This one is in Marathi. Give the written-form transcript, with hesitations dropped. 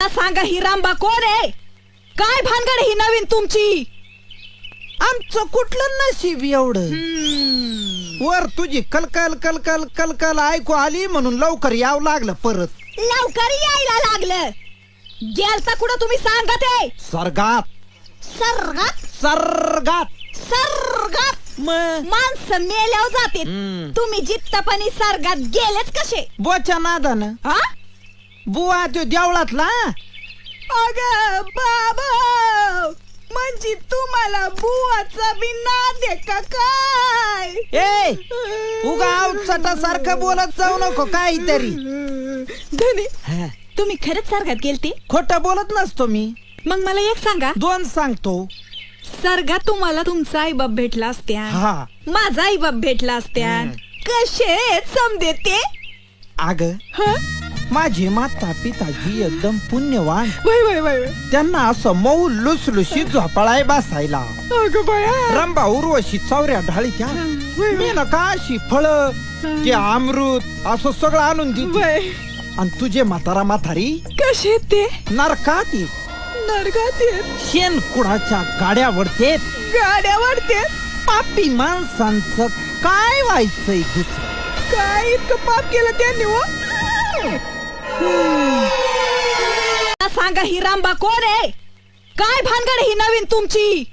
मला सांगा ही रामबा कोण आहे? काय भानगड ही नवीन तुमची? आमचं कुठलं नशीब एवढं? वर तुझी कलकल कलकल कलकल ऐकू आली म्हणून लवकर यावं लागलं परत. लवकर यायला लागलं. गेलता कुठं तुम्ही सांगा ते? सर्गात. सर्गात? सर्गात. सर्गात मग माणसं मेल्यावर जाते. तुम्ही जित्तपणी सर्गात गेलेच कसे? बोच्या नादानं. हा? बुवा तो देवळातला. अग बाबा, म्हणजे तुम्हाला बुवाचा बी नाद आहे का काय? ए उगा आवचटा सारखं बोलत जाऊ नको काहीतरी. धनी, हा, तुम्ही खरंच सर्गात गेलते? खोटं बोलत नसतो मी. मग मला एक सांगा, दोन सांगतो. सर्गात तुम्हाला तुमचा आईबाप भेटला असत्या, हा. माझा आईबाप भेटला असत्या. कसे समजे ते? अग माझे माता पिताजी एकदम पुण्यवान. वय वय वय. त्यांना असं मऊ लुसलुशी झोपाळाय बसायला. अगं बाया. रंबा उर्वशी चौऱ्या ढाळीच्या मेनका अशी फळ ते अमृत असं सगळं आणून दिली. आणि तुझे म्हातारा म्हातारी कसे ते? नरकात येत. नरकात येत? शेण कुडाच्या गाड्यावरते. गाड्यावरते? पापी माणसांचं काय व्हायचंय दुसरं? काय इतकं पाप केलं त्यांनी? हो सांगा ही रामबा कोण आहे? काय भानगड ही नवीन तुमची?